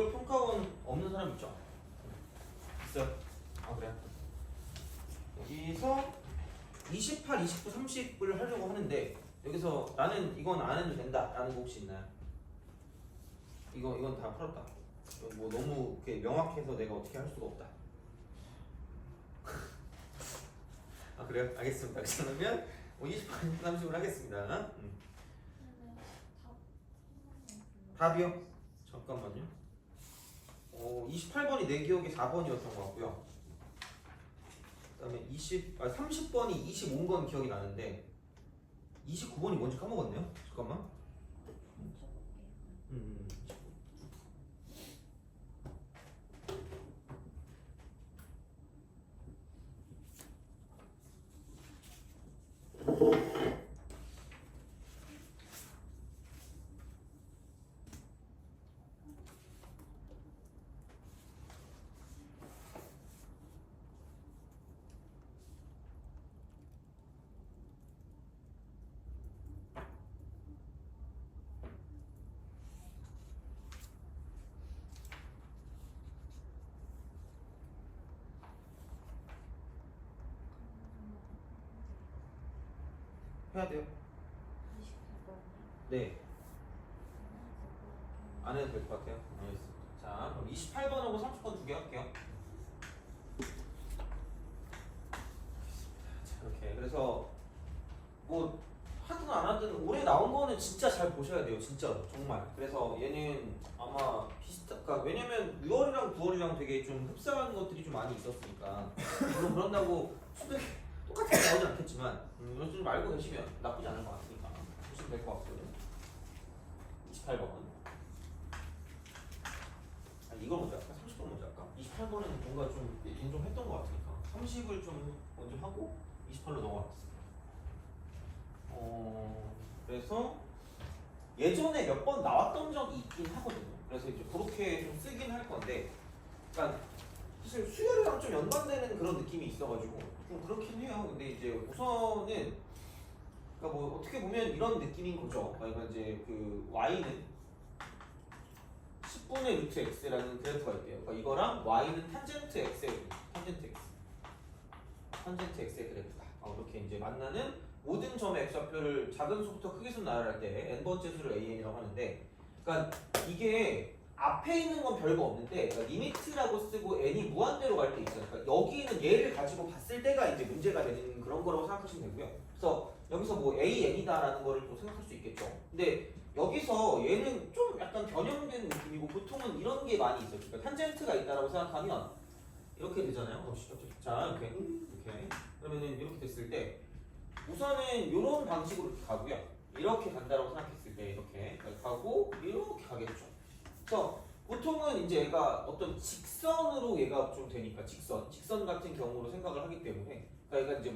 내기업 평가원 없는 사람 있죠? 있어요? 아 그래? 여기서 28, 29, 30을 하려고 하는데 여기서 나는 이건 안 해도 된다 라는 거 혹시 있나요? 이건 다 풀었다. 뭐 너무 이렇게 명확해서 내가 어떻게 할 수가 없다. 아 그래요? 알겠습니다. 그러면 28, 30을 하겠습니다. 답이요? 잠깐만요. 28번이 내 기억에 4번이었던 것 같고요. 그 다음에 30번이 25건 기억이 나는데 29번이 뭔지 까먹었네요. 잠깐만. 음. 해야 돼요? 네. 안 해도 될 것 같아요. 알겠습니다. 자, 그럼 28번하고 30번 두 개 할게요. 자, 이렇게. 그래서 뭐 하든 안 하든 올해 나온 거는 진짜 잘 보셔야 돼요. 진짜로. 정말. 그래서 얘는 아마 그러니까 왜냐면 6월이랑 9월이랑 되게 좀 흡사한 것들이 좀 많이 있었으니까. 물론 그런다고 수능 똑같이 나오지 않겠지만 이런 좀 알고 계시면 나쁘지 않을 것 같으니까 보시면 될 것 같거든요. 28번. 이걸 먼저 할까? 30번 먼저 할까? 28번은 뭔가 좀 했던 것 같으니까 30을 좀 먼저 하고 28로 넘어가겠습니다. 그래서 예전에 몇 번 나왔던 적이 있긴 하거든요. 그래서 이제 그렇게 좀 쓰긴 할 건데, 그러니까 사실 수열이랑 좀 연관되는 그런 느낌이 있어가지고 좀 그렇긴 해요. 근데 이제 우선은 그러니까 뭐 어떻게 보면 이런 느낌인 거죠. 그러니까 이제 그 y는 10분의 루트 x라는 그래프가 있대요. 그러니까 이거랑 y는 탄젠트 x의 그래프다. 이렇게 이제 만나는 모든 점의 x좌표를 작은 수부터 크게 수 나열할 때 n번째 수를 an이라고 하는데, 그러니까 이게 앞에 있는 건 별거 없는데, 그러니까 리미트라고 쓰고 n이 무한대로 갈 때 있어요. 그러니까 여기는 얘를 가지고 봤을 때가 이제 문제가 되는 그런 거라고 생각하시면 되고요. 그래서 여기서 뭐 an이다라는 거를 또 생각할 수 있겠죠. 근데 여기서 얘는 좀 약간 변형된 느낌이고 보통은 이런 게 많이 있어요. 그러니까 탄젠트가 있다라고 생각하면 이렇게 되잖아요. 자, 이렇게 그러면은 이렇게 됐을 때 우선은 이런 방식으로 가고요. 이렇게 간다라고 생각했을 때 이렇게 가고 이렇게 가겠죠. 그래서 보통은 이제 얘가 어떤 직선으로 얘가 좀 되니까 직선 같은 경우로 생각을 하기 때문에 그러니까 얘가 이제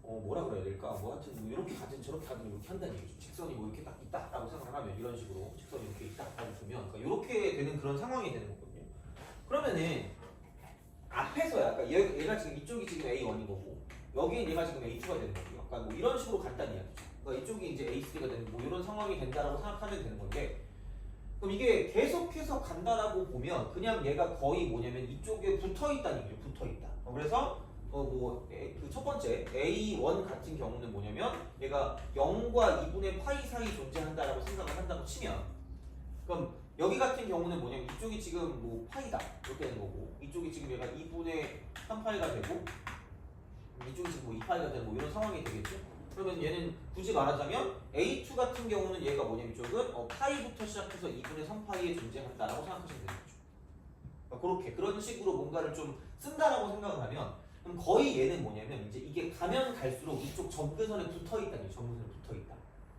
뭐라 그래야 될까? 뭐 하여튼 뭐 이렇게 가든 저렇게 가든 이렇게 한다는 얘기죠. 직선이 뭐 이렇게 딱 있다라고 생각을 하면 이런 식으로 직선이 이렇게 있다라고 두면 그러니까 이렇게 되는 그런 상황이 되는 거거든요. 그러면은 앞에서야 그러니까 얘가 지금 이쪽이 지금 A1인 거고 여기는 얘가 지금 A2가 되는 거고요. 약간 뭐 이런 식으로 간단히 이야기죠. 그러니까 이쪽이 이제 A3가 되는 뭐 이런 상황이 된다라고 생각하면 되는 건데, 그럼 이게 계속해서 간다라고 보면 그냥 얘가 거의 뭐냐면 이쪽에 붙어 있다는 얘기죠. 붙어 있다. 그래서 그 첫 번째 A1 같은 경우는 뭐냐면 얘가 0과 2분의 파이 사이 존재한다라고 생각을 한다고 치면, 그럼 여기 같은 경우는 뭐냐면 이쪽이 지금 뭐 파이다 이렇게 되는 거고 이쪽이 지금 얘가 2분의 3파이가 되고 이쪽이 지금 뭐 2파이가 되는 뭐 이런 상황이 되겠죠. 그러면 얘는 굳이 말하자면 A2 같은 경우는 얘가 뭐냐면 이쪽은 파이부터 시작해서 2분의 3파이에 존재한다라고 생각하시면 되는 거죠. 그러니까 그렇게 그런 식으로 뭔가를 좀 쓴다라고 생각을 하면 그럼 거의 얘는 뭐냐면 이제 이게 가면 갈수록 이쪽 점근선에 붙어 있다는 거죠.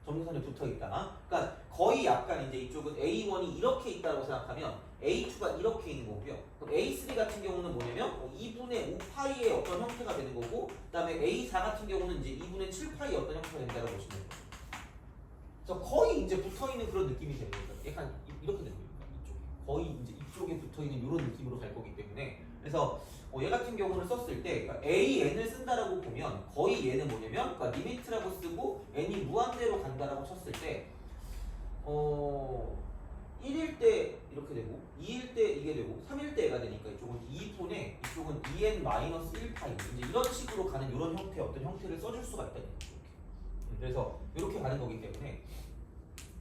점근선에 붙어 있다. 그러니까 거의 약간 이제 이쪽은 A1이 이렇게 있다고 생각하면 A2가 이렇게 있는 거고요. 그럼 A3 같은 경우는 뭐냐면 2분의 5파이의 어떤 형태가 되는 거고, 그다음에 A4 같은 경우는 이제 2분의 7파이의 어떤 형태가 된다고 보시면 돼요. 그래서 거의 이제 붙어 있는 그런 느낌이 되는 거예요. 약간 이렇게 되는 거예요. 이쪽에 거의 이제 이쪽에 붙어 있는 이런 느낌으로 갈 거기 때문에, 그래서 얘 같은 경우는 썼을 때 그러니까 AN을 쓴다라고 보면 거의 얘는 뭐냐면 그러니까 리미트라고 쓰고 n이 무한대로 간다라고 쳤을 때 1일 때 이렇게 되고 2일 때 이게 되고 3일 때 얘가 되니까 이쪽은 2분의 이쪽은 2n-1파이 이제 이런 식으로 가는 이런 형태의 어떤 형태를 써줄 수가 있다는 거죠. 그래서 이렇게 가는 거기 때문에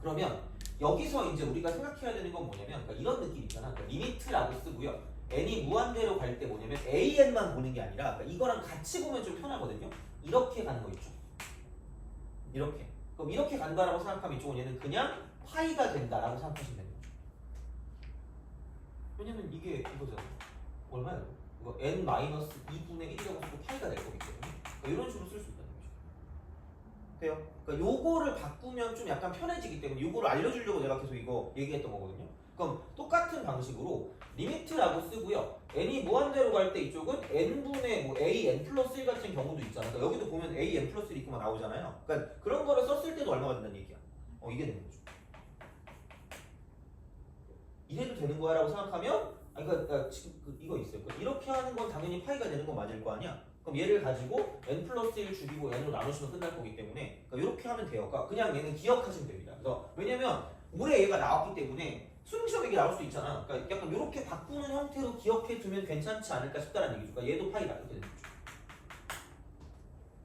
그러면 여기서 이제 우리가 생각해야 되는 건 뭐냐면 그러니까 이런 느낌 있잖아. 그러니까 리미트라고 쓰고요. n이 무한대로 갈 때 뭐냐면 an만 보는 게 아니라 그러니까 이거랑 같이 보면 좀 편하거든요. 이렇게 가는 거 있죠. 이렇게. 그럼 이렇게 간다라고 생각하면 이쪽은 얘는 그냥 파이가 된다라고 생각하시면 됩니다. 왜냐면 이게 이거잖아. 얼마예요? 이거 n-2분의 1이라고 해도 파이가 될 거기 때문에 그러니까 이런 식으로 쓸 수 있다는 거죠. 돼요? 그러니까 요거를 바꾸면 좀 약간 편해지기 때문에 요거를 알려주려고 내가 계속 이거 얘기했던 거거든요. 그럼 똑같은 방식으로 리미트라고 쓰고요. n이 무한대로 갈 때 이쪽은 n분의 뭐 a n 플러스 1 같은 경우도 있잖아요. 그러니까 여기도 보면 a n 플러스 1 있고만 나오잖아요. 그러니까 그런 거를 썼을 때도 얼마가 된다는 얘기야. 이게 되는 거죠. 이래도 되는 거야 라고 생각하면 그러니까 지금 이거 있어요. 그러니까 이렇게 하는 건 당연히 파이가 되는 건 맞을 거 아니야. 그럼 얘를 가지고 n 플러스 1 죽이고 n으로 나누시면 끝날 거기 때문에 그러니까 이렇게 하면 돼요. 그러니까 그냥 얘는 기억하시면 됩니다. 그래서 왜냐면 올해 얘가 나왔기 때문에 수능시험에 이게 나올 수도 있잖아. 그러니까 약간 이렇게 바꾸는 형태로 기억해 두면 괜찮지 않을까 싶다는 얘기죠. 그러니까 얘도 파이다 이렇게 되는 거죠.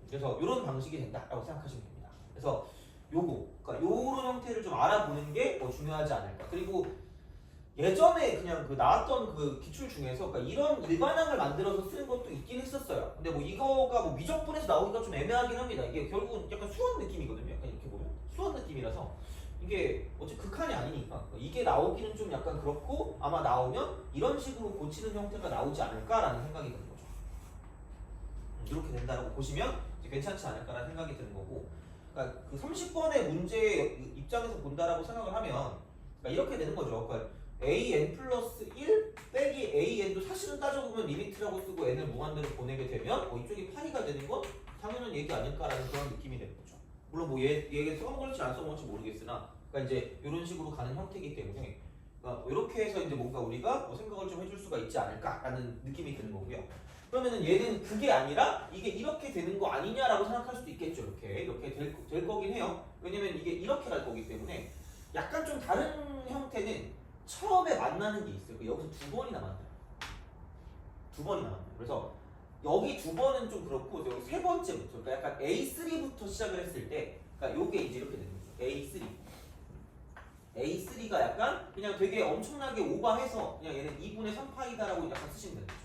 그래서 이런 방식이 된다라고 생각하시면 됩니다. 그래서 요거, 그러니까 요런 형태를 좀 알아보는 게 중요하지 않을까. 그리고 예전에 그냥 그 나왔던 그 기출 중에서 그러니까 이런 일반항을 만들어서 쓰는 것도 있긴 했었어요. 근데 뭐 이거가 뭐 미적분에서 나오기가 좀 애매하긴 합니다. 이게 결국은 약간 수학 느낌이거든요. 약간 이렇게 보면 수학 느낌이라서 이게 어차피 극한이 아니니까 이게 나오기는 좀 약간 그렇고 아마 나오면 이런 식으로 고치는 형태가 나오지 않을까라는 생각이 드는 거죠. 이렇게 된다고 보시면 이제 괜찮지 않을까라는 생각이 드는 거고, 그러니까 그 30번의 문제 입장에서 본다라고 생각을 하면 그러니까 이렇게 되는 거죠. 그러니까 an 플러스 1 빼기 an도 사실은 따져보면 리미트라고 쓰고 n을 무한대로 보내게 되면 이쪽이 파이가 되는 건 당연한 얘기 아닐까라는 그런 느낌이 되는 거죠. 물론 뭐 얘 써먹을지 안 써먹을지 모르겠으나 그러니까 이제 이런 식으로 가는 형태이기 때문에 그러니까 이렇게 해서 이제 뭔가 우리가 생각을 좀 해줄 수가 있지 않을까라는 느낌이 드는 거고요. 그러면은 얘는 그게 아니라 이게 이렇게 되는 거 아니냐라고 생각할 수도 있겠죠. 이렇게 될 거긴 해요. 왜냐면 이게 이렇게 갈 거기 때문에 약간 좀 다른 형태는 처음에 만나는 게 있어요. 여기서 두 번이나 만나요. 두 번이나 만나요. 그래서 여기 두 번은 좀 그렇고 여기 세 번째부터 그러니까 약간 A3부터 시작을 했을 때 그러니까 요게 이제 이렇게 되는 거죠. A3가 약간 그냥 되게 엄청나게 오버해서 그냥 얘는 2분의 3파이다라고 약간 쓰시면 되는 거죠.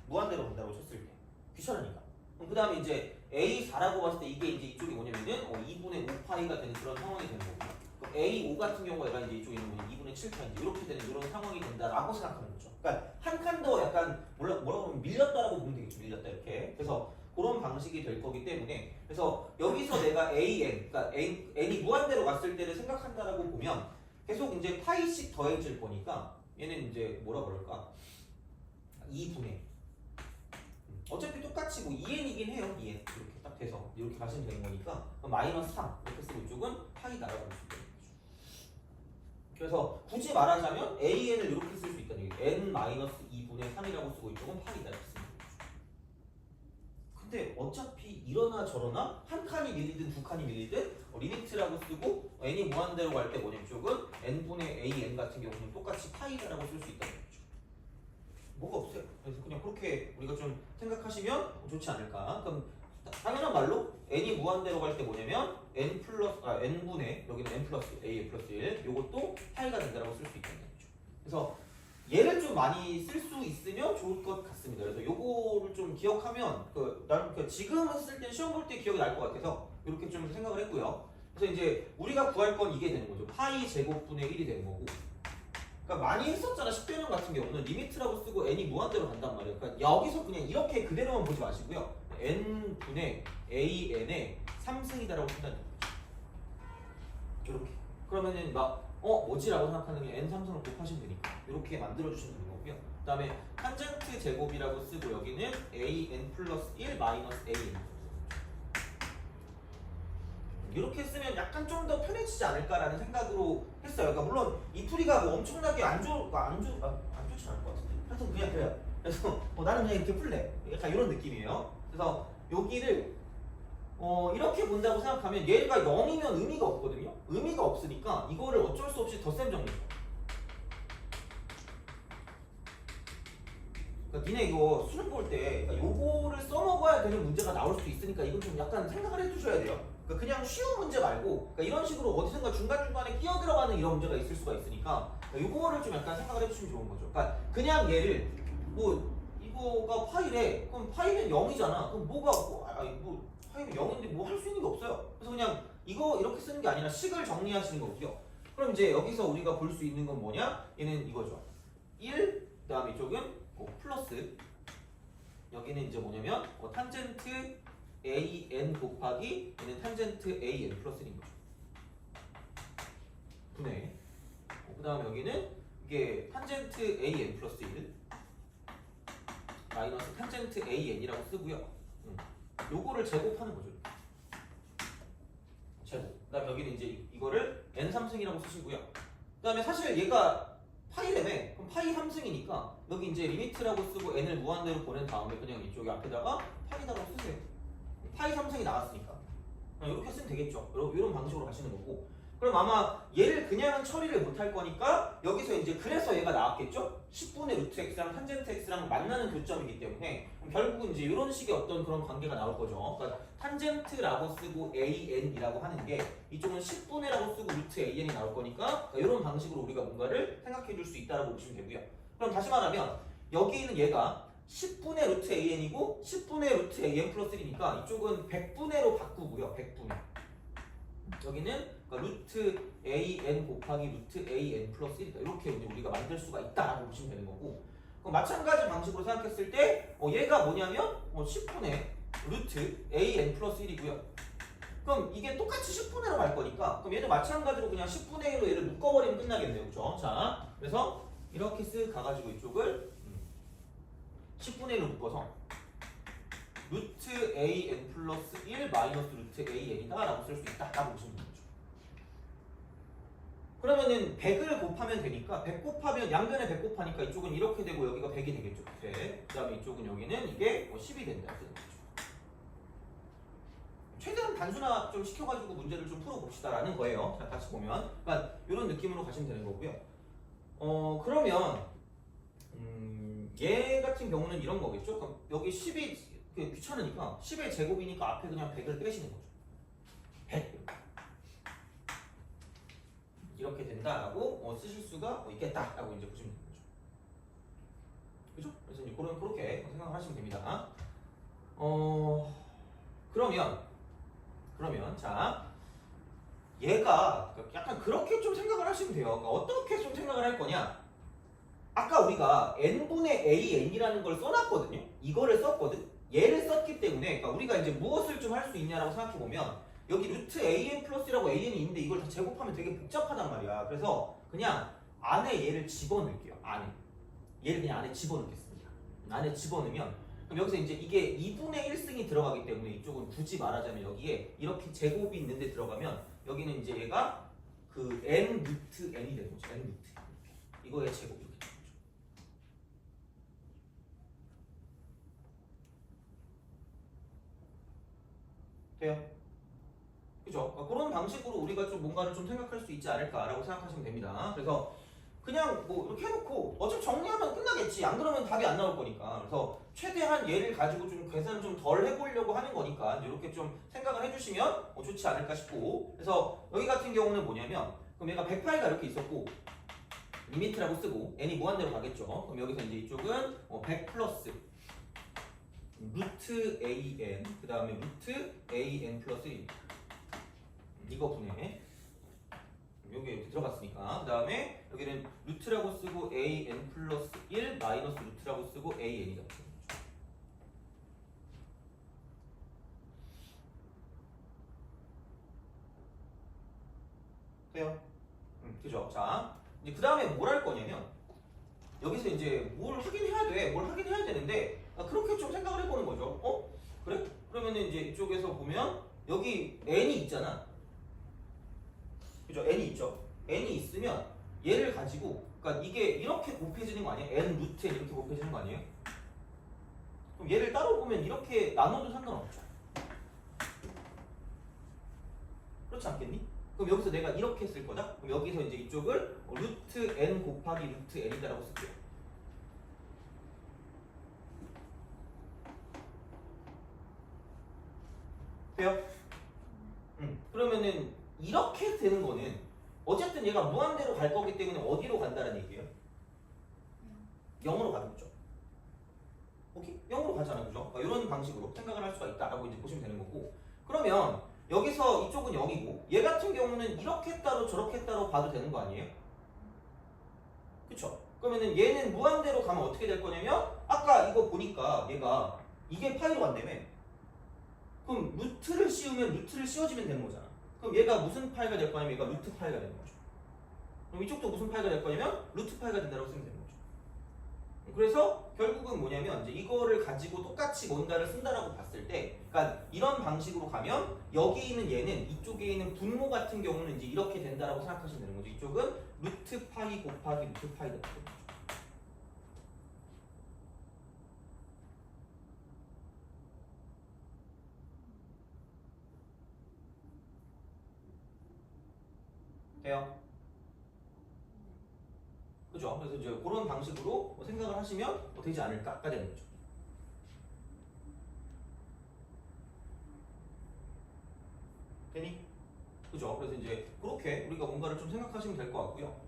무한대로 본다고 쳤을 때 귀찮으니까. 그 다음에 이제 A4라고 봤을 때 이게 이제 이쪽이 뭐냐면은 2분의 5파이가 되는 그런 상황이 되는 거고요. A5 같은 경우가 얘가 이제 이쪽에 있는 2분의 7파인지 이렇게 되는 이런 상황이 된다라고 생각하는 거죠. 그러니까 한 칸 더 약간 뭐라고 하면 밀렸다라고 보면 되겠죠. 밀렸다 이렇게. 그래서 그런 방식이 될 거기 때문에 그래서 여기서 내가 k러니까 n이 무한대로 갔을 때를 생각한다라고 보면 계속 이제 파이씩 더해질 거니까 얘는 이제 뭐라 그럴까 2분의 어차피 똑같이 뭐 2n이긴 해요. 2n 이렇게 딱 돼서 이렇게 가시면 되는 거니까 마이너스 3 이렇게 쓰고 이쪽은 파이다라고 볼 수 있는 거죠. 그래서 굳이 말하자면 an을 이렇게 쓸 수 있다는 얘기예요. n-2분의 3이라고 쓰고 이쪽은 파이다 이렇게 쓰는 거죠. 근데 어차피 이러나 저러나 한 칸이 밀리든 두 칸이 밀리든 리미트라고 쓰고 n이 무한대로 갈 때 뭐냐면 이쪽은 n분의 an 같은 경우는 똑같이 파이다라고 쓸 수 있다는 거죠. 뭐가 없어요. 그래서 그냥 그렇게 우리가 좀 생각하시면 좋지 않을까. 그럼 당연한 말로 n이 무한대로 갈 때 뭐냐면 n분의 여기는 n 플러스 a 플러스 1 요것도 파이가 된다라고 쓸 수 있다는 거죠. 그래서 얘를 좀 많이 쓸 수 있으면 좋을 것 같습니다. 그래서 요거를 좀 기억하면 나는 지금 했을 때 시험 볼 때 기억이 날 것 같아서 이렇게 좀 생각을 했고요. 그래서 이제 우리가 구할 건 이게 되는 거죠. 파이 제곱분의 1이 되는 거고. 그러니까 많이 했었잖아. 10대년 같은 경우는 리미트라고 쓰고 n이 무한대로 간단 말이에요. 그러니까 여기서 그냥 이렇게 그대로만 보지 마시고요. n분의 an의 3승이다라고 쓴다는 거죠. 이렇게. 그러면은 뭐지라고 생각하는 게 n 3승을 곱하시면 되니까 이렇게 만들어주시면 되는 거고요. 그 다음에 탄젠트 제곱이라고 쓰고 여기는 an 플러스 1 마이너스 an 이렇게 쓰면 약간 좀 더 편해지지 않을까라는 생각으로 했어요. 그러니까 물론 이 풀이가 뭐 엄청나게 안 좋진 않을 것 같은데 하여튼 그냥 그래요. 그래서 나는 그냥 이렇게 풀래. 약간 이런 느낌이에요. 그래서 여기를 이렇게 본다고 생각하면 얘가 0이면 의미가 없거든요. 의미가 없으니까 이거를 어쩔 수 없이 덧셈 정리. 그러니까 니네 이거 수능 볼 때 그러니까 요거를 써먹어야 되는 문제가 나올 수 있으니까 이건 좀 약간 생각을 해두셔야 돼요. 그러니까 그냥 쉬운 문제 말고 그러니까 이런 식으로 어디선가 중간중간에 끼어 들어가는 이런 문제가 있을 수가 있으니까 그러니까 요거를 좀 약간 생각을 해주시면 좋은 거죠. 그러니까 그냥 얘를 뭐 이거가 파이래 그럼 파이는 0이잖아. 그럼 뭐가 뭐 파이는 0인데 뭐 할 수 있는 게 없어요. 그래서 그냥 이거 이렇게 쓰는 게 아니라 식을 정리하시는 거고요. 그럼 이제 여기서 우리가 볼 수 있는 건 뭐냐? 얘는 이거죠. 1, 그 다음에 이쪽은 플러스 여기는 이제 뭐냐면 탄젠트 AN 곱하기 얘는 탄젠트 AN 플러스 1인 거죠. 분해. 그 다음에 여기는 이게 탄젠트 AN 플러스 1 마이너스 탄젠트 AN이라고 쓰고요. 요거를 제곱하는 거죠. 제곱. 그 다음에 여기는 이제 이거를 n3승이라고 쓰시고요. 그 다음에 사실 얘가 파이래매 그럼 파이 3승이니까 여기 이제 리미트라고 쓰고 n을 무한대로 보낸 다음에 그냥 이쪽에 앞에다가 파이다라고 쓰세요. 파이 3승이 나왔으니까 이렇게 쓰면 되겠죠. 이런 방식으로 가시는 거고 그럼 아마 얘를 그냥은 처리를 못할 거니까 여기서 이제 그래서 얘가 나왔겠죠? 10분의 루트 x랑 탄젠트 x랑 만나는 교점이기 때문에 결국은 이제 이런 식의 어떤 그런 관계가 나올 거죠. 그러니까 탄젠트라고 쓰고 an이라고 하는 게 이쪽은 10분의라고 쓰고 루트 an이 나올 거니까 이런 방식으로 우리가 뭔가를 생각해 줄 수 있다고 보시면 되고요. 그럼 다시 말하면 여기 있는 얘가 10분의 루트 an이고 10분의 루트 an 플러스 1이니까 이쪽은 100분의로 바꾸고요. 100분의 여기는 그러니까 루트 an 곱하기 루트 an 플러스 1이다. 이렇게 이제 우리가 만들 수가 있다라고 보시면 되는 거고 그럼 마찬가지 방식으로 생각했을 때 얘가 뭐냐면 10분의 루트 an 플러스 1이고요. 그럼 이게 똑같이 10분의로 갈 거니까 그럼 얘도 마찬가지로 그냥 10분의 1로 얘를 묶어버리면 끝나겠네요. 그죠? 자, 그래서 이렇게 쓱 가가지고 이쪽을 10분의 1로 묶어서 루트 an 플러스 1 마이너스 루트 an이다 라고 쓸 수 있다 라고 보시면 됩니다. 그러면은 100을 곱하면 되니까 100 곱하면 양변에 100 곱하니까 이쪽은 이렇게 되고 여기가 100이 되겠죠. 100. 그 다음에 이쪽은 여기는 이게 10이 된다. 최대한 단순화 좀 시켜가지고 문제를 좀 풀어봅시다라는 거예요. 자, 다시 보면. 그러니까 이런 느낌으로 가시면 되는 거고요. 그러면 얘 같은 경우는 이런 거겠죠. 그럼 여기 10이 귀찮으니까 10의 제곱이니까 앞에 그냥 100을 빼시는 거죠. 100. 이렇게 된다라고 쓰실 수가 있겠다라고 이제 보시면 되는 거죠. 그죠? 그래서 이제 그렇게 생각을 하시면 됩니다. 그러면 자 얘가 약간 그렇게 좀 생각을 하시면 돼요. 그러니까 어떻게 좀 생각을 할 거냐? 아까 우리가 n분의 an이라는 걸 써놨거든요. 이거를 썼거든. 얘를 썼기 때문에 그러니까 우리가 이제 무엇을 좀 할 수 있냐라고 생각해 보면. 여기 루트 an 플러스라고 an이 있는데 이걸 다 제곱하면 되게 복잡하단 말이야. 그래서 그냥 안에 얘를 집어넣을게요. 안에. 얘를 그냥 안에 집어넣겠습니다. 안에 집어넣으면 그럼 여기서 이제 이게 2분의 1승이 들어가기 때문에 이쪽은 굳이 말하자면 여기에 이렇게 제곱이 있는데 들어가면 여기는 이제 얘가 그 n 루트 n이 되는 거죠. n 루트. 이거의 제곱 이렇게 되는 거죠. 돼요? 그죠? 그런 방식으로 우리가 좀 뭔가를 좀 생각할 수 있지 않을까라고 생각하시면 됩니다. 그래서 그냥 뭐 이렇게 해놓고 어차피 정리하면 끝나겠지. 안 그러면 답이 안 나올 거니까. 그래서 최대한 얘를 가지고 좀 계산을 좀 덜 해보려고 하는 거니까 이렇게 좀 생각을 해주시면 좋지 않을까 싶고. 그래서 여기 같은 경우는 뭐냐면 그럼 얘가 108가 이렇게 있었고 리미트라고 쓰고 n이 무한대로 가겠죠. 그럼 여기서 이제 이쪽은 100 플러스 루트 an 그 다음에 루트 an 플러스 1 이거 분해 여기 이렇게 들어갔으니까 그 다음에 여기는 루트라고 쓰고 an 플러스 1 마이너스 루트라고 쓰고 an이다. 돼요? 그죠? 자 이제 그 다음에 뭘 할 거냐면 여기서 이제 뭘 하긴 해야 돼. 뭘 하긴 해야 되는데 그렇게 좀 생각을 해보는 거죠. 그래? 그러면은 이제 이쪽에서 보면 여기 n이 있잖아. 그죠? n이 있죠. n이 있으면 얘를 가지고 그러니까 이게 이렇게 곱해지는 거 아니에요? n 루트 n 이렇게 곱해지는 거 아니에요? 그럼 얘를 따로 보면 이렇게 나눠도 상관없죠. 그렇지 않겠니? 그럼 여기서 내가 이렇게 쓸 거다? 그럼 여기서 이제 이쪽을 루트 n 곱하기 루트 n이다라고 쓸게요. 돼요? 그러면은 이렇게 되는 거는 어쨌든 얘가 무한대로 갈 거기 때문에 어디로 간다는 얘기예요? 0으로 가는 거죠. 오케이? 0으로 가잖아, 그죠? 그러니까 이런 방식으로 생각을 할 수가 있다라고 이제 보시면 되는 거고. 그러면 여기서 이쪽은 0이고 얘 같은 경우는 이렇게 따로 저렇게 따로 봐도 되는 거 아니에요? 그쵸? 그러면은 얘는 무한대로 가면 어떻게 될 거냐면 아까 이거 보니까 얘가 이게 파이로 간다며. 그럼 루트를 씌우면 루트를 씌워지면 되는 거잖아. 그럼 얘가 무슨 파이가 될 거냐면 얘가 루트 파이가 되는 거죠. 그럼 이쪽도 무슨 파이가 될 거냐면 루트 파이가 된다고 쓰면 되는 거죠. 그래서 결국은 뭐냐면 이제 이거를 가지고 똑같이 뭔가를 쓴다라고 봤을 때, 그러니까 이런 방식으로 가면 여기 있는 얘는 이쪽에 있는 분모 같은 경우는 이제 이렇게 된다라고 생각하시면 되는 거죠. 이쪽은 루트 파이 곱하기 루트 파이가 되는 거죠. 돼요? 그죠? 그래서 이제 그런 방식으로 뭐 생각을 하시면 뭐 되지 않을까가 되는 거죠. 되니? 그죠? 그래서 이제 그렇게 우리가 뭔가를 좀 생각하시면 될 것 같고요.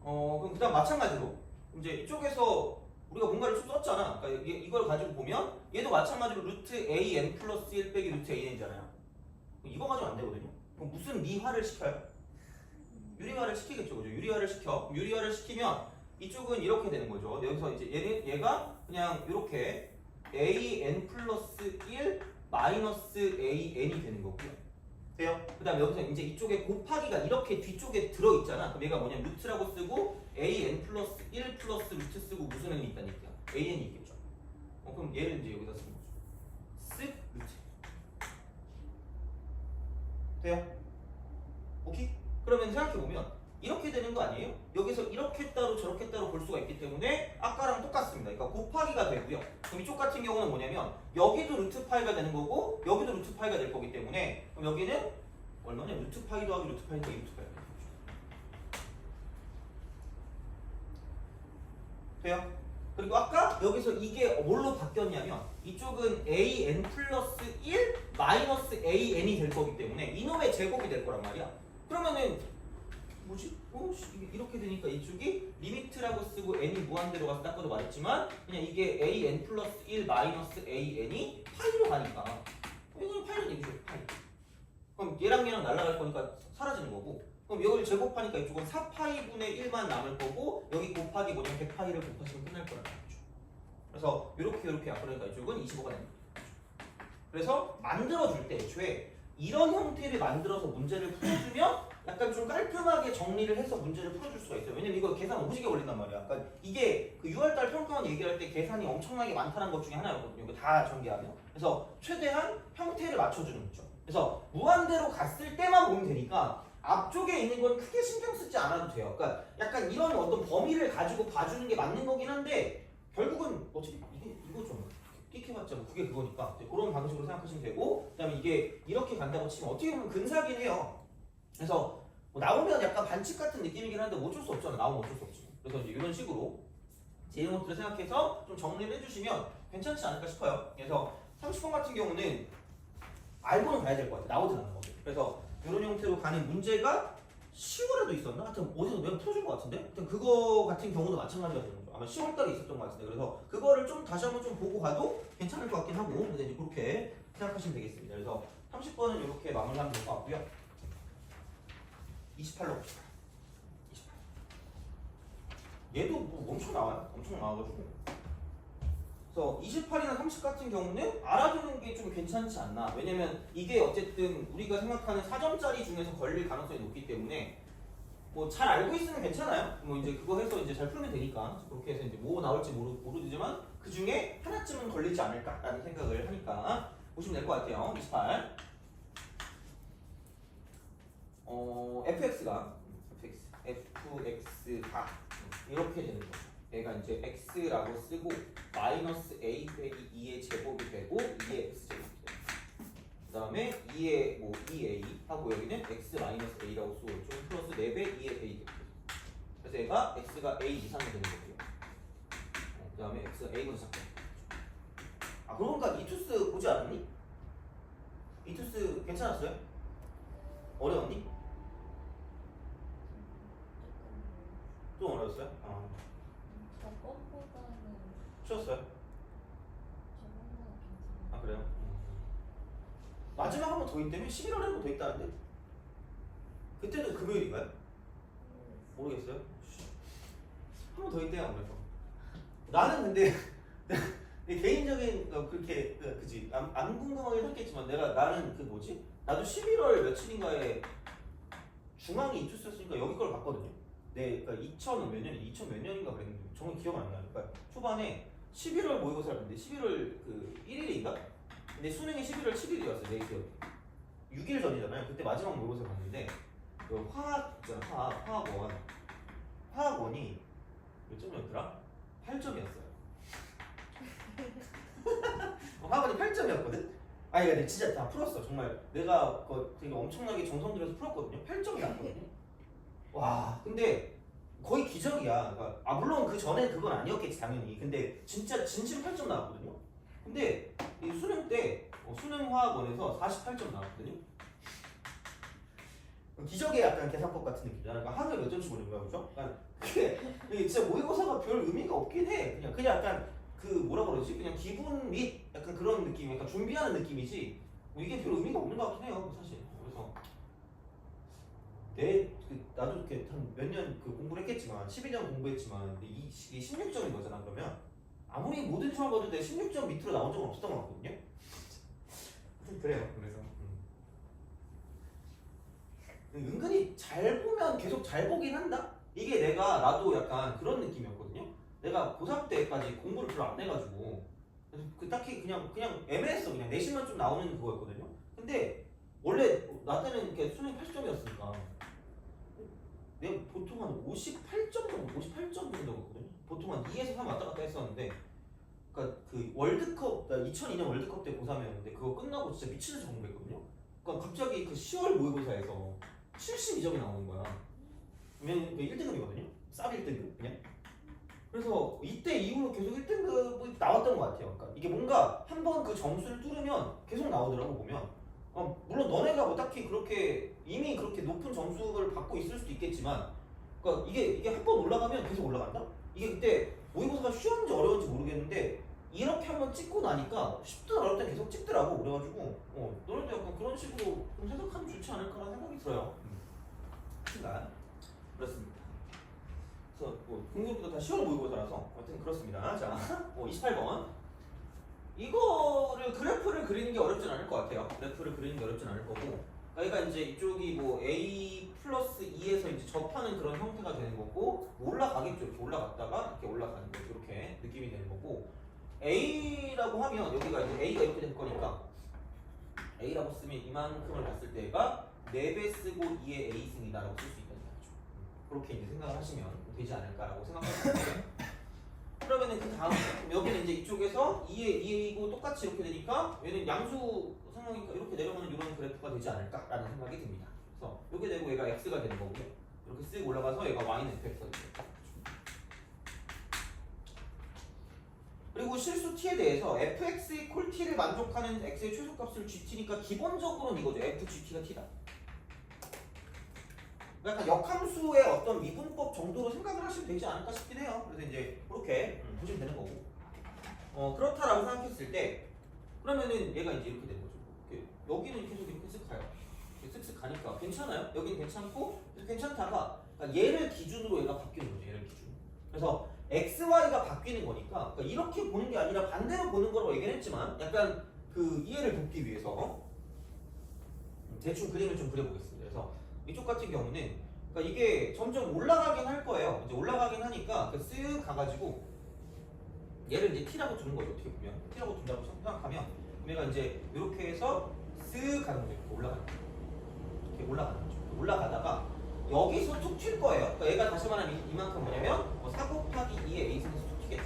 그럼 그다음 마찬가지로 이제 이쪽에서 우리가 뭔가를 좀 썼잖아. 그러니까 이걸 가지고 보면 얘도 마찬가지로 루트 an 플러스 1 빼기 루트 an이잖아요. 이거 가지고 안 되거든요. 그럼 무슨 미화를 시켜요? 유리화를 시키겠죠, 그죠? 유리화를 시켜. 유리화를 시키면 이쪽은 이렇게 되는 거죠. 여기서 이제 얘가 그냥 이렇게 an 플러스 1 마이너스 an이 되는 거고요. 돼요? 그 다음에 여기서 이제 이쪽에 곱하기가 이렇게 뒤쪽에 들어있잖아. 그럼 얘가 뭐냐면 루트라고 쓰고 an 플러스 1 플러스 루트 쓰고 무슨 n이 있다는 얘기야? an이 있겠죠. 그럼 얘를 이제 여기다 쓰는 거죠. 쓱 루트. 돼요? 오케이? 그러면 생각해보면 이렇게 되는 거 아니에요? 여기서 이렇게 따로 저렇게 따로 볼 수가 있기 때문에 아까랑 똑같습니다. 그러니까 곱하기가 되고요. 그럼 이쪽 같은 경우는 뭐냐면 여기도 루트 파이가 되는 거고 여기도 루트 파이가 될 거기 때문에 그럼 여기는 얼마냐? 루트 파이 더하기 루트 파이 더하기 루트 파이가 되는 거죠. 돼요? 그리고 아까 여기서 이게 뭘로 바뀌었냐면 이쪽은 an 플러스 1 마이너스 an이 될 거기 때문에 이놈의 제곱이 될 거란 말이야. 그러면은 뭐지? 이게 이렇게 되니까 이쪽이 리미트라고 쓰고 n이 무한대로 가서 아까도 말했지만 그냥 이게 an 플러스 1 마이너스 an이 파이로 가니까 이거는 파이로 얘기죠. 파이. 그럼 얘랑 날아갈 거니까 사라지는 거고 그럼 여기를 제곱하니까 이쪽은 4파이분의 1만 남을 거고 여기 곱하기 뭐냐면 100파이를 곱하시면 끝날 거라는 거죠. 그래서 이렇게 그러니까 이쪽은 25가 됩니다. 그래서 만들어줄 때 애초에 이런 형태를 만들어서 문제를 풀어주면 약간 좀 깔끔하게 정리를 해서 문제를 풀어줄 수가 있어요. 왜냐면 이거 계산 오지게 걸린단 말이야. 그러니까 이게 그 6월달 평가원 얘기할 때 계산이 엄청나게 많다는 것 중에 하나였거든요. 이거 다 전개하면. 그래서 최대한 형태를 맞춰주는 거죠. 그래서 무한대로 갔을 때만 보면 되니까 앞쪽에 있는 건 크게 신경 쓰지 않아도 돼요. 그러니까 약간 이런 어떤 범위를 가지고 봐주는 게 맞는 거긴 한데 결국은 어차피 이거 좀 끽해봤자 뭐 그게 그거니까 그런 방식으로 생각하시면 되고 그다음에 이게 이렇게 간다고 치면 어떻게 보면 근사긴 해요. 그래서 뭐 나오면 약간 반칙 같은 느낌이긴 한데 어쩔 수 없잖아. 나오면 어쩔 수 없지. 그래서 이제 이런 식으로 제 이런 것들을 생각해서 좀 정리를 해주시면 괜찮지 않을까 싶어요. 그래서 30번 같은 경우는 알고는 가야 될 것 같아요. 나오진 않는 거죠. 그래서 이런 형태로 가는 문제가 10월에도 있었나? 하여튼 어디서 내가 풀어준 것 같은데? 하여튼 그거 같은 경우도 마찬가지가 되는 거죠. 아마 10월달에 있었던 것 같은데 그래서 그거를 좀 다시 한번 좀 보고 가도 괜찮을 것 같긴 하고 근데 이제 그렇게 생각하시면 되겠습니다. 그래서 30번은 이렇게 마무리하면 될 것 같고요. 28로 봅시다. 28. 얘도 뭐 엄청 나와요. 엄청 나와가지고. 그래서 28이나 30 같은 경우는 알아두는 게 좀 괜찮지 않나. 왜냐면 이게 어쨌든 우리가 생각하는 4점짜리 중에서 걸릴 가능성이 높기 때문에 뭐 잘 알고 있으면 괜찮아요. 뭐 이제 그거 해서 이제 잘 풀면 되니까 그렇게 해서 이제 뭐 나올지 모르지만 그 중에 하나쯤은 걸리지 않을까라는 생각을 하니까 보시면 될 것 같아요. 28. fx가 fx가 이렇게 되는 거죠. 얘가 이제 x라고 쓰고 마이너스 a 빼기 2의 제곱이 되고 2의 x제곱이 돼요. 그 다음에 2의 뭐 2a 하고 여기는 x 마이너스 a라고 쓰고 좀 플러스 4배 2의 a 되고 그래서 얘가 x가 a 이상이 되는 거고요. 그 다음에 x가 a보다 작다. 아 그러니까 이투스 보지 않았니? 이투스 괜찮았어요? 어려웠니? 좀 어려웠어요? 저번보다는 쉬웠어요? 저번보다 괜찮아요. 아 그래요? 마지막 한 번 더 있다며? 11월에 한 번 더 있다는데? 그때도 금요일인가요? 모르겠어요? 한 번 더 있대요 아무래도. 나는 근데 내 개인적인 그렇게 그지 안 궁금하긴 했겠지만 나는 그 뭐지? 나도 11월 며칠인가에 중앙이 이투스였으니까 여기 걸 봤거든요. 그러니까 2000 몇 년, 2000 몇 년인가 그랬는데 정말 기억 안 나요. 그러니까 초반에 11월 모의고사를 봤는데 11월 그 1일인가? 근데 수능이 11월 7일이었어요. 내 기억에. 6일 전이잖아요. 그때 마지막 모의고사 봤는데 그 화학 있잖아. 화학원이 몇 점이었더라? 8점이었어요. 화학원이 8점이었거든? 아니 근데 진짜 다 풀었어. 정말 내가 되게 엄청나게 정성 들여서 풀었거든요. 8점이 났거든요. 와 근데 거의 기적이야. 그러니까 물론 그 전에 그건 아니었겠지 당연히. 근데 진짜 진심 8점 나왔거든요. 근데 이 수능 때 수능화학원에서 48점 나왔거든요. 기적의 약간 계산법 같은 느낌이잖아. 그러니까 하루에 몇 점씩 오는 거야, 그죠? 그러니까 그게 진짜 모의고사가 별 의미가 없긴 해. 그냥 약간 그 뭐라 그러지? 그냥 기분 및 약간 그런 느낌, 약간 준비하는 느낌이지. 뭐 이게 별 의미가 없는 것 같긴 해요, 사실. 그래서 나도 이렇게 한 몇 년 공부를 했겠지만 12년 공부했지만 근데 이게 16점인 거잖아. 그러면 아무리 모든 시험을 봐도 내 16점 밑으로 나온 적은 없었던 것 같거든요. 그래요. 그래서 은근히 잘 보면 계속 잘 보긴 한다. 이게 나도 약간 그런 느낌이었거든요. 내가 고3 때까지 공부를 별로 안 해가지고 딱히 그냥 애매했어. 그냥 내신만 좀 나오는 그거였거든요. 근데 원래 나 때는 이렇게 수능 80점이었으니까 내가 보통 한 58점 정도, 58점 정도였거든요. 보통 한 2에서 3 왔다 갔다 했었는데, 그러니까 그 월드컵, 2002년 월드컵 때 고3이었는데 그거 끝나고 진짜 미친 듯이 공부했거든요. 그러니까 갑자기 그 10월 모의고사에서 72점이 나오는 거야. 그러면 1등급이거든요. 쌉 1등급 그냥. 그래서 이때 이후로 계속 1등급이 나왔던 것 같아요. 그러니까 이게 뭔가 한번 그 점수를 뚫으면 계속 나오더라고 보면. 물론 너네가 뭐 딱히 그렇게 이미 그렇게 높은 점수를 받고 있을 수도 있겠지만, 그러니까 이게 한 번 올라가면 계속 올라간다. 이게 그때 모의고사가 쉬웠는지 어려운지 모르겠는데 이렇게 한번 찍고 나니까 쉽든 어렵든 계속 찍더라고. 그래가지고 너네도 약간 그런 식으로 좀 생각하면 좋지 않을까라는 생각이 들어요. 하여튼 그렇습니다. 그래서 공부도 다 10월 모의고사라서 하여튼 그렇습니다. 자, 28번. 이거를 그래프를 그리는 게 어렵진 않을 것 같아요. 그래프를 그리는 게 어렵진 않을 거고. 그러니까 이제 이쪽이 뭐 A 플러스 2에서 이제 접하는 그런 형태가 되는 거고, 올라가겠죠. 이렇게 올라갔다가 이렇게 올라가는 거죠. 이렇게 느낌이 되는 거고. A라고 하면 여기가 이제 A가 이렇게 될 거니까 A라고 쓰면 이만큼을 봤을 때가 4배 쓰고 2의 A승이다라고 쓸 수 있다는 거죠. 그렇게 이제 생각을 하시면 되지 않을까라고 생각하시는데 그러면은 그 다음 여기는 이제 이쪽에서 2A고 똑같이 이렇게 되니까 얘는 양수 상황이니까 이렇게 내려가는 이런 그래프가 되지 않을까라는 생각이 듭니다. 그래서 이렇게 되고 얘가 X가 되는 거고요. 이렇게 쓱 올라가서 얘가 Y는 Fx가 되는 거죠. 그리고 실수 t에 대해서 fx equal t를 만족하는 x의 최소값을 gt니까 기본적으로는 이거죠. fgt가 t다. 약간 역함수의 어떤 미분법 정도로 생각을 하시면 되지 않을까 싶긴 해요. 그래서 이제 그렇게 보시면 되는 거고. 그렇다라고 생각했을 때 그러면은 얘가 이제 이렇게 되는 거죠. 여기는 계속 이렇게 쓱 가요. 쓱쓱 가니까 괜찮아요. 여기는 괜찮고 괜찮다가 그러니까 얘를 기준으로 얘가 바뀌는 거죠. 얘를 기준. 그래서 x, y가 바뀌는 거니까 그러니까 이렇게 보는 게 아니라 반대로 보는 거라고 얘기는 했지만 약간 그 이해를 돕기 위해서 대충 그림을 좀 그려보겠습니다. 그래서 이쪽 같은 경우는 그러니까 이게 점점 올라가긴 할 거예요. 이제 올라가긴 하니까 쓱 가가지고 얘를 이제 t라고 두는 거죠. 어떻게 보면 t라고 둔다고 생각하면 얘가 이제 이렇게 해서 쓱 가는 거죠. 이렇게 올라가는 거죠. 이렇게 올라가는 거죠. 올라가다가 여기서 툭 튈 거예요. 그러니까 얘가 다시 말하면 이만큼 뭐냐면 4 곱하기 2의 a승에서 툭 튀겠죠.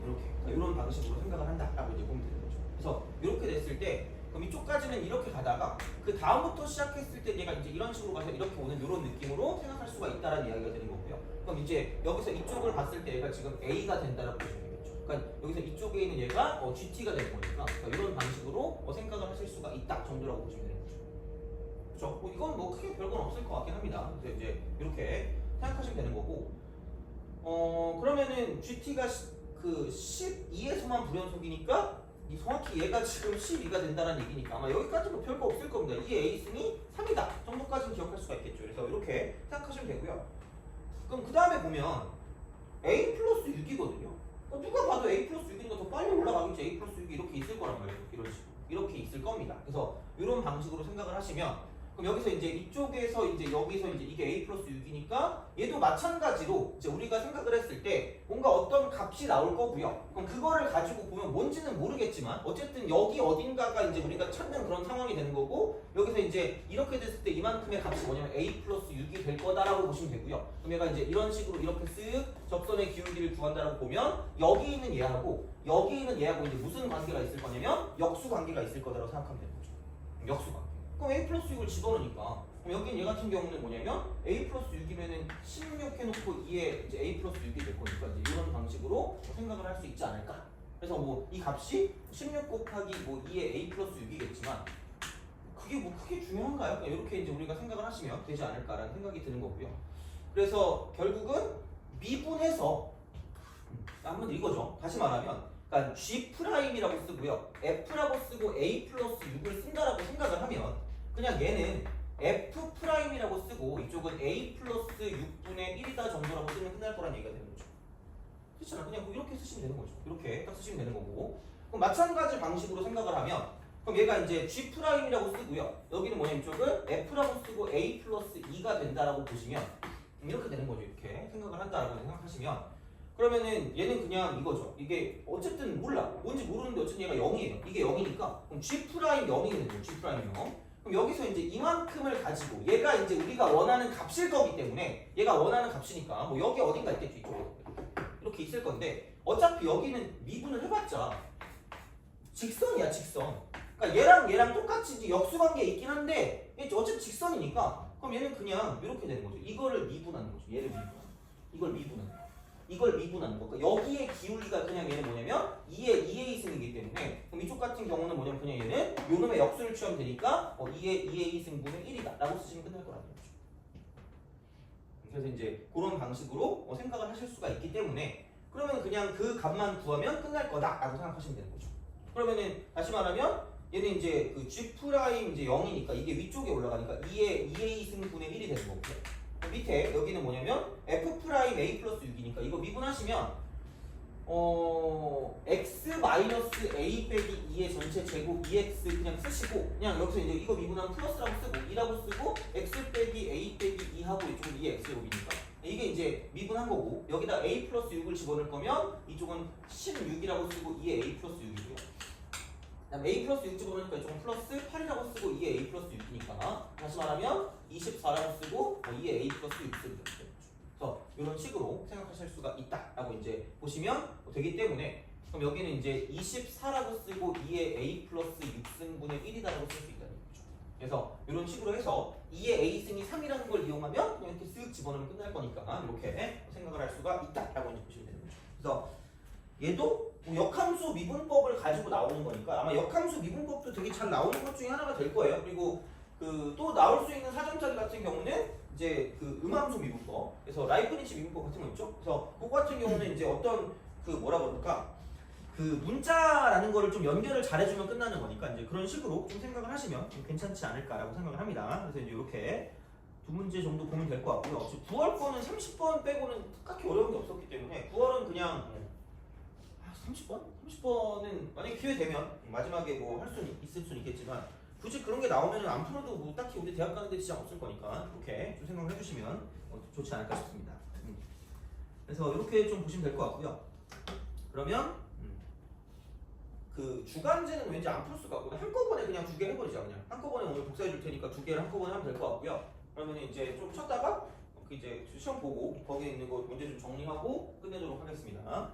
이렇게 그러니까 이런 방식으로 생각을 한다라고 이제 보면 되는 거죠. 그래서 이렇게 됐을 때 그럼 이쪽까지는 이렇게 가다가 그 다음부터 시작했을 때 얘가 이제 이런 식으로 가서 이렇게 오는 이런 느낌으로 생각할 수가 있다라는 이야기가 되는 거고요. 그럼 이제 여기서 이쪽을 봤을 때 얘가 지금 A가 된다라고 보시면 되겠죠. 그러니까 여기서 이쪽에 있는 얘가 GT가 되는 거니까 그러니까 이런 방식으로 생각을 하실 수가 있다 정도라고 보시면 되는 거죠. 그렇죠? 이건 뭐 크게 별건 없을 것 같긴 합니다. 그래서 이제 이렇게 생각하시면 되는 거고 그러면은 GT가 그 12에서만 불연속이니까 정확히 얘가 지금 12가 된다는 얘기니까 아마 여기까지 뭐 별거 없을 겁니다. 이 A승이 3이다 정도까지는 기억할 수가 있겠죠. 그래서 이렇게 생각하시면 되고요. 그럼 그 다음에 보면 A 플러스 6이거든요. 누가 봐도 A 플러스 6이니까 더 빨리 올라가겠지. A 플러스 6이 이렇게 있을 거란 말이에요. 이런 식으로. 이렇게 있을 겁니다. 그래서 이런 방식으로 생각을 하시면 그럼 여기서 이제 이쪽에서 이제 여기서 이제 이게 A 플러스 6이니까 얘도 마찬가지로 이제 우리가 생각을 했을 때 뭔가 어떤 값이 나올 거고요. 그럼 그거를 가지고 보면 뭔지는 모르겠지만 어쨌든 여기 어딘가가 이제 우리가 찾는 그런 상황이 되는 거고 여기서 이제 이렇게 됐을 때 이만큼의 값이 뭐냐면 A 플러스 6이 될 거다라고 보시면 되고요. 그럼 얘가 이제 이런 식으로 이렇게 쓱 접선의 기울기를 구한다라고 보면 여기 있는 얘하고 여기 있는 얘하고 이제 무슨 관계가 있을 거냐면 역수 관계가 있을 거다라고 생각하면 되는 거죠. 역수 관계. 그럼 A 플러스 6을 집어넣으니까 그럼 여긴 얘 같은 경우는 뭐냐면 A 플러스 6이면은 16 해놓고 2에 이제 A 플러스 6이 될 거니까 이제 이런 방식으로 생각을 할 수 있지 않을까. 그래서 뭐 이 값이 16 곱하기 뭐 2에 A 플러스 6이겠지만 그게 뭐 크게 중요한가요? 이렇게 이제 우리가 생각을 하시면 되지 않을까라는 생각이 드는 거고요. 그래서 결국은 미분해서 한번 이거죠. 다시 말하면 그러니까 G'이라고 쓰고요. F라고 쓰고 A 플러스 6을 쓴다라고 생각을 하면 그냥 얘는 F'이라고 쓰고 이쪽은 A 플러스 6분의 1이다 정도라고 쓰면 끝날 거란 얘기가 되는 거죠. 그렇잖아. 그냥 뭐 이렇게 쓰시면 되는 거죠. 이렇게 딱 쓰시면 되는 거고 그럼 마찬가지 방식으로 생각을 하면 그럼 얘가 이제 G'이라고 쓰고요. 여기는 뭐냐 이쪽은 F라고 쓰고 A 플러스 2가 된다라고 보시면 이렇게 되는 거죠. 이렇게 생각을 한다라고 생각하시면 그러면은 얘는 그냥 이거죠. 이게 어쨌든 몰라. 뭔지 모르는데 어쨌든 얘가 0이에요. 이게 0이니까 그럼 G' 0이 되는 거예요. G' 0. 그럼 여기서 이제 이만큼을 가지고 얘가 이제 우리가 원하는 값일 거기 때문에 얘가 원하는 값이니까 뭐 여기 어딘가 있겠죠. 이쪽에. 이렇게 있을 건데 어차피 여기는 미분을 해봤자 직선이야 직선. 그러니까 얘랑 똑같이 이제 역수관계에 있긴 한데 얘 어차피 직선이니까 그럼 얘는 그냥 이렇게 되는 거죠. 이거를 미분하는 거죠. 얘를 미분하는 거. 이걸 미분하는 거. 이걸 미분하는 거. 그러니까 여기에 기울기가 그냥 얘는 뭐냐면 2의 2승이기 때문에 그럼 이쪽 같은 경우는 뭐냐면 그냥 얘는 요놈의 역수를 취하면 되니까 2의 2승분의 1이다 라고 쓰시면 끝날 거라는 거죠. 그래서 이제 그런 방식으로 생각을 하실 수가 있기 때문에 그러면 그냥 그 값만 구하면 끝날 거다 라고 생각하시면 되는 거죠. 그러면은 다시 말하면 얘는 이제 그 G' 이제 0이니까 이게 위쪽에 올라가니까 2의 2승분의 1이 되는 거고요. 밑에 여기는 뭐냐면 F' A 플러스 6이니까 이거 미분하시면 x 마이너스 a 빼기 2의 전체 제곱 2x 그냥 쓰시고 그냥 여기서 이제 이거 미분하면 플러스라고 쓰고 2라고 쓰고 x 빼기 a 빼기 2하고 이쪽은 2의 x제곱이니까 이게 이제 미분한 거고 여기다 a 플러스 6을 집어넣을 거면 이쪽은 16이라고 쓰고 2의 a 플러스 6이고요. 그다음 a 플러스 6 집어넣으니까 이쪽은 플러스 8이라고 쓰고 2의 a 플러스 6이니까 다시 말하면 24라고 쓰고 2의 a 플러스 6 쓰면 되죠. 그래서 이런 식으로 생각하실 수가 있다라고 이제 보시면 되기 때문에 그럼 여기는 이제 24라고 쓰고 2의 a 플러스 6승분의 1이다라고 쓸 수 있다는 거죠. 그래서 이런 식으로 해서 2의 a승이 3이라는 걸 이용하면 그냥 이렇게 쓱 집어넣으면 끝날 거니까 이렇게 생각을 할 수가 있다라고 이제 보시면 되는 거죠. 그래서 얘도 뭐 역함수 미분법을 가지고 나오는 거니까 아마 역함수 미분법도 되게 잘 나오는 것 중에 하나가 될 거예요. 그리고 그 또 나올 수 있는 사전짜리 같은 경우는 이제 그 음함수 미분법, 그래서 라이프니츠 미분법 같은 거 있죠. 그래서 그거 같은 경우는 이제 어떤 그 뭐라 그럴까 그 문자라는 거를 좀 연결을 잘해주면 끝나는 거니까 이제 그런 식으로 좀 생각을 하시면 좀 괜찮지 않을까라고 생각을 합니다. 그래서 이제 이렇게 두 문제 정도 보면 될 것 같고요. 9월 거는 30번 빼고는 딱히 어려운 게 없었기 때문에 9월은 그냥 30번? 30번은 만약에 기회 되면 마지막에 뭐 할 수는 있을 수는 있겠지만 굳이 그런 게 나오면 안 풀어도 뭐 딱히 우리 대학 가는데 지장 없을 거니까 이렇게 좀 생각을 해주시면 좋지 않을까 싶습니다. 그래서 이렇게 좀 보시면 될 것 같고요. 그러면 그 주간제는 왠지 안 풀 수가 없고 한꺼번에 그냥 두 개 해버리자. 그냥 한꺼번에 오늘 복사해 줄 테니까 두 개를 한꺼번에 하면 될 것 같고요. 그러면 이제 좀 쉬었다가 이제 시험 보고 거기에 있는 거 문제 좀 정리하고 끝내도록 하겠습니다.